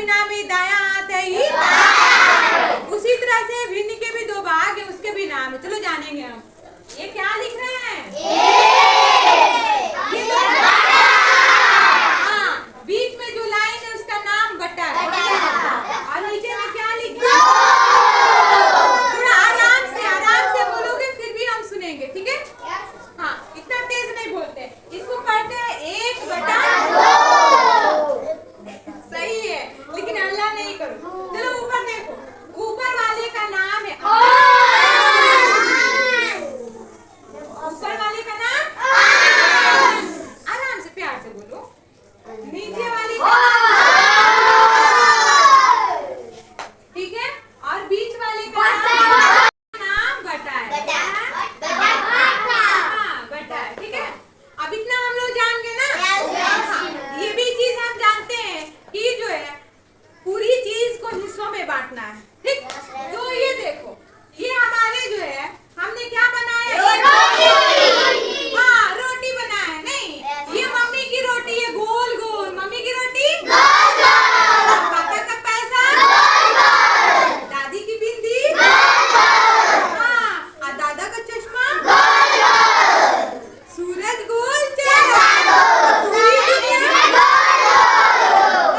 भी नाम है दाया हाथ है ही बाएं। उसी तरह से भिन्न के भी दो भाग है, उसके भी नाम है। चलो जानेंगे हम। ये क्या लिख रहे हैं? हाँ, बीच में जो लाइन है उसका नाम बटा है। और नीचे में क्या लिखा है? थोड़ा आराम से बोलोगे फिर भी हम सुनेंगे, ठीक है? हाँ, इतना तेज नहीं बोलते। इसको पढ़ते हैं 1/2। सही है, लेकिन हल्ला नहीं करो। चलो ऊपर देखो, ऊपर वाले का नाम है ऊपर वाले का नाम आराम से प्यार से बोलो। नीचे वाले का ठीक है, और बीच वाले का नाम बटा है। हाँ, बटा है, ठीक है। अब इतना हम लोग जान गए ना। ये भी चीज हम जानते हैं कि जो है पूरी चीज को हिस्सों में बांटना है, ठीक। तो ये देखो, ये हमारे जो है हमने क्या बनाया? हाँ, रोटी बनाया है। नहीं, ये मम्मी की रोटी है, गोल गोल। मम्मी की रोटी पापा का पैसा, दादी की बिंदी, हाँ, और दादा का चश्मा, सूरज गोल चेहरा, पूरी दुनिया।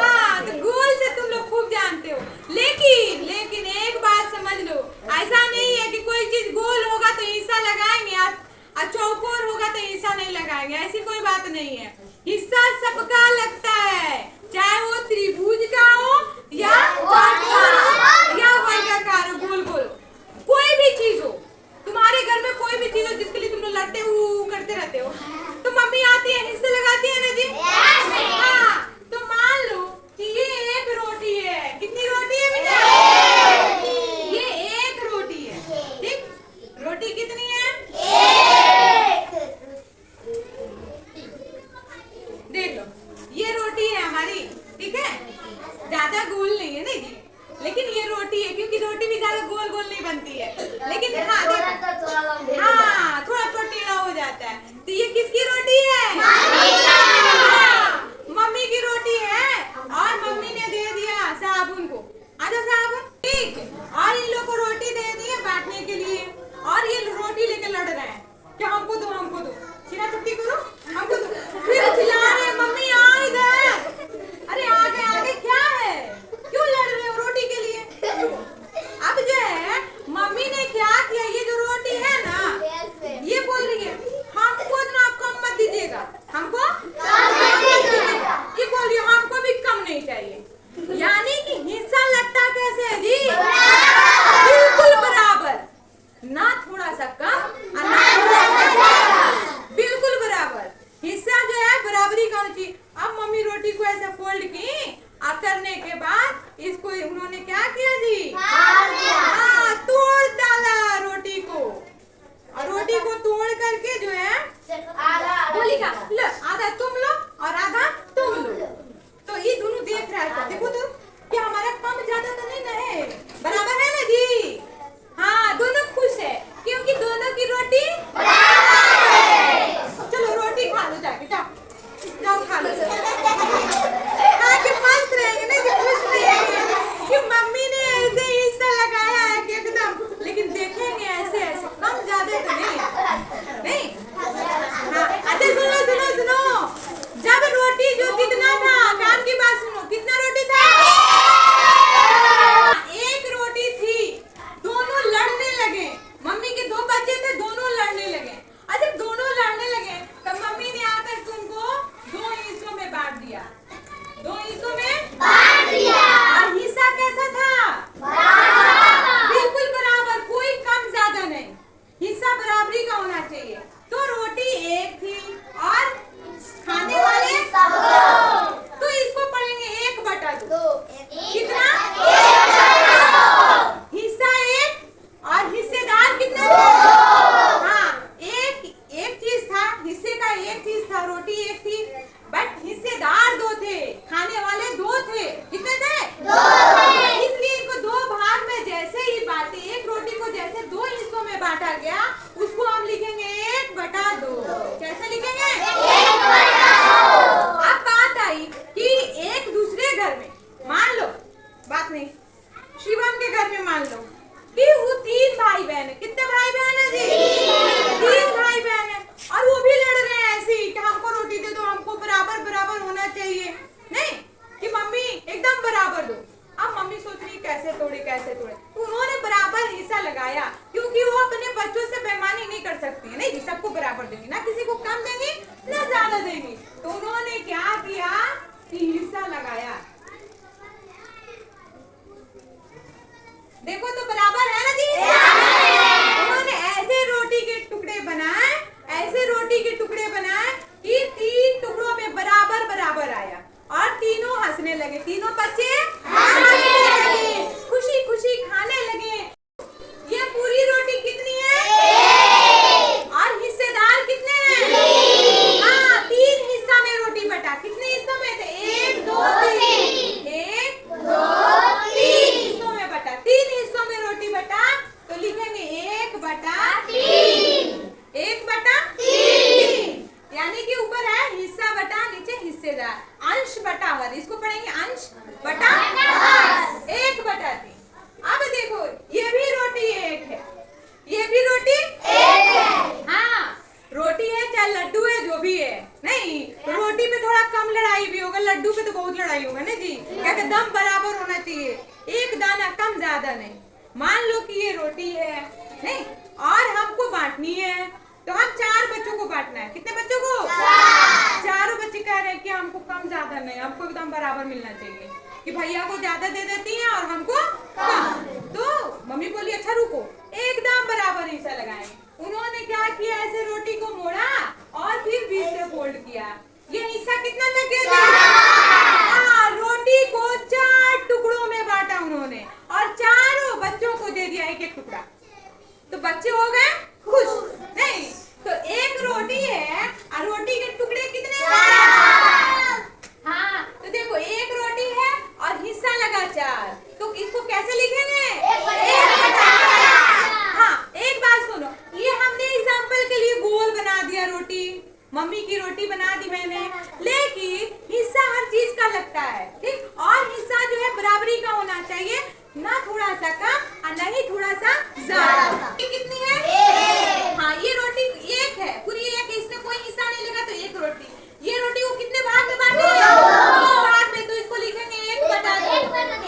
हाँ, तो गोल से तुम लोग खूब जानते हो। लेकिन एक बात समझ लो, ऐसा नहीं है कि कोई चीज गोल होगा तो हिस्सा लगाएंगे और चौकोर होगा तो हिस्सा नहीं लगाएंगे। ऐसी कोई बात नहीं है। हिस्सा सबका लगता है, चाहे वो त्रिभुज का हो या चौकोर हो या वर्गाकार हो, गोल गोल। कोई भी चीज हो, तुम्हारे घर में कोई भी चीज हो जिसके लिए तुम लोग लड़ते हो करते रहते हो, तो मम्मी आती है, हिस्से लगाती है ना जी। हाँ, तो मान लो कि ये एक रोटी है। कितनी रोटी है बेटा? ये एक रोटी है, ठीक। रोटी कितनी है? देख लो, ये रोटी है हमारी, ठीक है। ज्यादा गोल नहीं है नहीं जी, लेकिन ये रोटी है, क्योंकि रोटी भी ज्यादा गोल गोल नहीं बनती है। लेकिन हाँ, थोड़ा टेढ़ा हो जाता है। तो ये किसकी रोटी है? मम्मी की रोटी है। और मम्मी ने दे दिया साबुन को, आजा साबुन, ठीक। और इन लोग को रोटी दे दी है बांटने के लिए, और ये रोटी लेकर लड़ रहे हैं क्या हमको दो, हमको दो, चिल्ला चुप्पी करो, हमको दो। फिर चिल्ला रहे हैं मम्मी आ इधर। अरे आगे क्या है, क्यों लड़ रहे हो रोटी के लिए? अब जो है मम्मी ने क्या किया, ये जो रोटी है ना, ये बोल रही है हमको ना आप कम मत दीजिएगा, हमको ये बोल रही है हमको भी कम नहीं चाहिए। यानी कि हिस्सा लगता कैसे है जी? बिल्कुल बराबर, ना थोड़ा सा कम और ना थोड़ा सा ज्यादा, बिल्कुल बराबर। हिस्सा जो है बराबरी का होना चाहिए। अब मम्मी रोटी को ऐसे फोल्ड की और करने के बाद इसको उन्होंने क्या किया जी? हाँ, तोड़ डाला रोटी को, और रोटी को तोड़ करके जो है बोली का लो, आधा तुम लो और आधा तुम लो। तो ये दोनों देख रहा है, देखो तो क्या हमारा कम ज्यादा तो नहीं ना है, बराबर है ना जी। हाँ, दोनों खुश है क्योंकि दोनों की रोटी बराबर है। चलो रोटी खा लो, जाके जाओ खा लो। हाँ, कि मस्त रहेंगे ना, कि खुश रहेंगे कि मम्मी ने ऐसे हिस्सा लगाया है कि एकदम। लेकिन देखेंगे ऐसे कम ज्यादा तो नहीं। हाँ, अच्छा सुनो, जब रोटी जो कितना था, काम की बात सुनो, कितना रोटी था? एक रोटी थी। दोनों लड़ने लगे, मम्मी के दो बच्चे थे, दोनों लड़ने लगे। अच्छा, दोनों लड़ने लगे तब मम्मी ने आकर तुमको दो हिस्सों में बांट दिया। और हिस्सा कैसा था? बिल्कुल बराबर, कोई कम ज्यादा नहीं, हिस्सा बराबरी का होना चाहिए। तो रोटी एक थी और खाने वाले तो इसको पढ़ेंगे 1/2। कितना? हिस्सा एक और हिस्सेदार कितने थे? हाँ, एक चीज था, हिस्से का एक चीज था, रोटी एक थी, बट हिस्सेदार दो थे, खाने वाले दो थे। कितने थे? 2 थे। इसलिए इनको दो भाग में जैसे ही बांटे, एक रोटी को जैसे दो हिस्सों में बांटा गया, उसको हम लिखेंगे 1/2। कैसे लिखेंगे? 1/2। अब बात आई कि एक दूसरे घर में मान लो, बात नहीं, शिवम के घर में मान लो कि वो 3 भाई बहन है। कितने भाई बहन है जी? 3 भाई बहन है और वो भी लड़ रहे हैं ऐसे ही कि हमको रोटी दे दो, हमको बराबर बराबर होना चाहिए, नहीं कि मम्मी एकदम बराबर दो। अब मम्मी सोच रही कैसे तोड़े कैसे तोड़े, तो उन्होंने बराबर हिस्सा लगाया क्योंकि वो अपने बच्चों से बेईमानी नहीं कर सकती है, नहीं जी, सबको बराबर देंगी, ना किसी को कम देंगी ना ज्यादा देंगी। तो उन्होंने क्या किया कि हिस्सा लगाया। देखो तो बराबर है ना जी? उन्होंने ऐसे रोटी के टुकड़े बनाए, ऐसे रोटी के टुकड़े बनाए कि 3 टुकड़ों में बराबर बराबर आया और तीनों हंसने लगे, तीनों बच्चे हंसने लगे, खुशी खुशी खाने लगे। ये पूरी रोटी कितनी है और हिस्सेदार कितने हैं? हाँ, 3 हिस्सा में रोटी बटा। कितने हिस्सों में थे? 1 2 3, 1 2 3 हिस्सों में बटा। 3 हिस्सों में रोटी बटा तो लिखेंगे 1/3, 1/3, यानी कि ऊपर है हिस्सा बटा, नीचे हिस्सेदार, अंश बटा हुआ। इसको पढ़ेंगे अंश बटा 1/3। अब देखो ये भी रोटी 1 है, ये भी रोटी 1 है। हाँ, रोटी है चाहे लड्डू है जो भी है, नहीं तो रोटी पे थोड़ा कम लड़ाई भी होगा, लड्डू पे तो बहुत लड़ाई होगा ना जी। क्या दम बराबर होना चाहिए, एक दाना कम ज्यादा नहीं। मान लो कि ये रोटी है, नहीं, और हमको बांटनी है तो हम 4 बच्चों को बांटना है। कितने बच्चों को? 4। चारों बच्चे कह रहे हैं कि हमको कम ज्यादा नहीं, हमको एकदम बराबर मिलना चाहिए, कि भैया को ज्यादा दे देती हैं और हमको कम। तो मम्मी बोली अच्छा रुको, एकदम बराबर हिस्सा लगाएंगे। उन्होंने क्या किया, ऐसे रोटी को मोड़ा और फिर बीच से फोल्ड किया। ये हिस्सा कितना लगेगा? हाँ, रोटी को 4 टुकड़ों में बांटा उन्होंने और चारों बच्चों को दे दिया 1-1 टुकड़ा। तो बच्चे हो गए खुश, नहीं तो 1 रोटी है और रोटी के टुकड़े कितने हैं? हाँ, तो देखो 1 रोटी है और हिस्सा लगा 4, तो इसको कैसे लिखेंगे? 1/4। हाँ, एक बात सुनो, ये हमने एग्जाम्पल के लिए गोल बना दिया रोटी, मम्मी की रोटी बना दी मैंने, लेकिन हिस्सा हर चीज का लगता है, ठीक, और हिस्सा जो है बराबरी का होना चाहिए, ना थोड़ा सा कम और ना ही थोड़ा सा ज्यादा। कितनी है? 1। हाँ, ये रोटी 1 है, पूरी 1 है, इसमें कोई हिस्सा नहीं लगा तो 1 रोटी। ये रोटी को कितने भाग में बांटे? 2 भाग में, तो इसको लिखेंगे 1/2।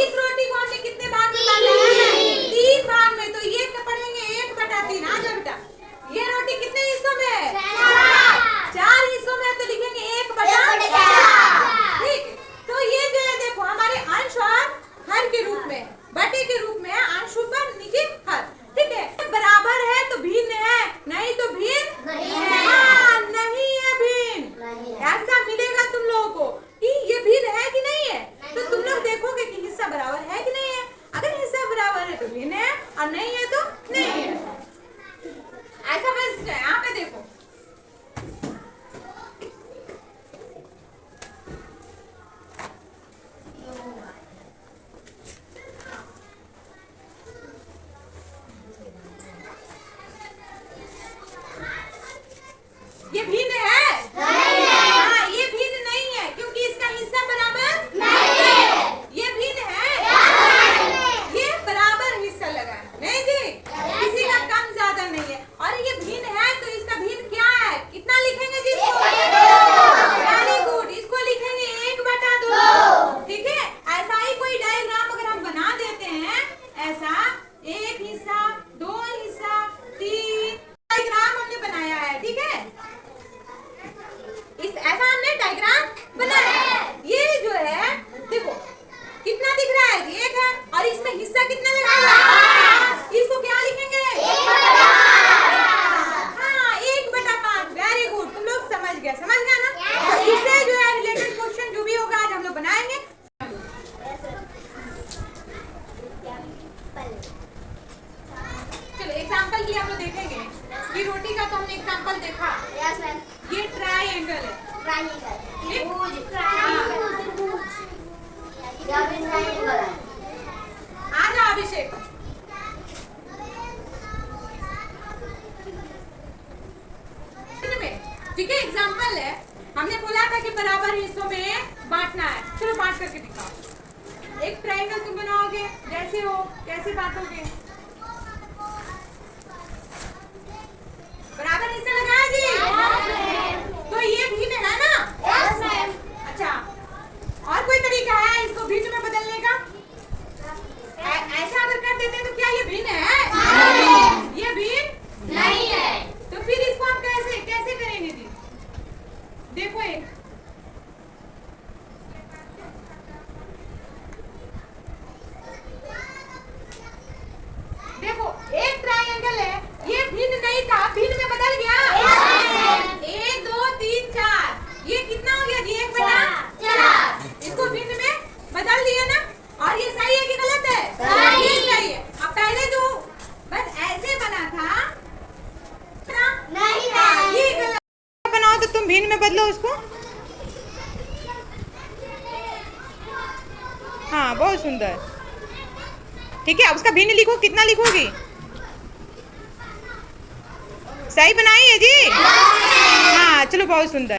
इस रोटी को हमने कितने भाग में बांटा है? 3 भाग में, तो ये पढ़ेंगे 1/3। आ जाओ बेटा, ये रोटी कितने हिस्सों में है? 4 हिस्सों में, तो लिखेंगे 1/4। ठीक, तो ये जो है देखो हमारे अंश और हर के रूप में, बटे के रूप में, अंश ऊपर नीचे हर, ठीक है। बराबर है तो भिन्न है, नहीं तो भिन्न नहीं है। हाँ, नहीं है भिन्न, ऐसा मिलेगा तुम लोगों को कि ये भिन्न है कि नहीं है, तो तुम लोग देखोगे कि हिस्सा बराबर है कि नहीं है। अगर हिस्सा बराबर है तो भिन्न है और नहीं है तो नहीं है, ऐसा बस यहाँ पे देखो। ये भिन्न है? नहीं है। हाँ, ये भिन्न नहीं है क्योंकि इसका हिस्सा बराबर नहीं है। ये भिन्न है? नहीं। ये बराबर हिस्सा लगा है, नहीं जी, किसी का कम ज्यादा नहीं है। और ये भिन्न है तो इसका भिन्न क्या है, कितना लिखेंगे जी इसको? वेरी गुड, इसको लिखेंगे 1/2। ठीक है, ऐसा ही कोई डायग्राम अगर हम बना देते हैं, ऐसा 1 हिस्सा 2 हिस्सा 3 डायग्राम हमने बनाया है, ठीक है, इस ऐसा हमने डायग्राम बनाया है। ये जो है देखो कितना दिख रहा है, 1 है और इसमें हिस्सा कितना लगा है? इसको क्या लिखेंगे? 1/5। वेरी गुड, तुम लोग समझ गए ना? तो इससे जो है रिलेटेड क्वेश्चन जो भी होगा आज हम लोग बनाएंगे। चलो एग्जांपल के लिए हम लोग देखेंगे, ये रोटी का तो हमने एग्जांपल देखा। Yes ma'am. ये ट्रायंगल है, आ जाओ अभिषेक। ठीक है, एग्जांपल है, हमने बोला था कि बराबर हिस्सों में बांटना है, चलो बांट करके दिखाओ। एक ट्रायंगल तुम बनाओगे, जैसे हो कैसे बांटोगे? बराबर हिस्सा लगाया जी? तो ये भिन्न है ना? अच्छा, और कोई तरीका है इसको भिन्न में बदलने का? ऐसा अगर कर देते हैं तो क्या ये भिन्न है? ये भिन्न नहीं है। तो फिर इसको हम कैसे कैसे करेंगे जी? देखो एक देखो, एक ट्रायंगल है, ये भिन्न नहीं था, भिन्न में बदल गया। 1 2 3 4, ये कितना हो गया जी? 1/4। इसको भिन्न में बदल दिया ना? और ये सही है कि गलत है? ये सही है। अब पहले जो बस ऐसे बना था नहीं है, ये गलत। बनाओ तो तुम भिन्न में बदलो उसको। हाँ, बहुत सुंदर। ठीक है, उसका भिन्न लिखो, कितना लिखोगी? सही बनाई है जी? हाँ, चलो, बहुत सुंदर।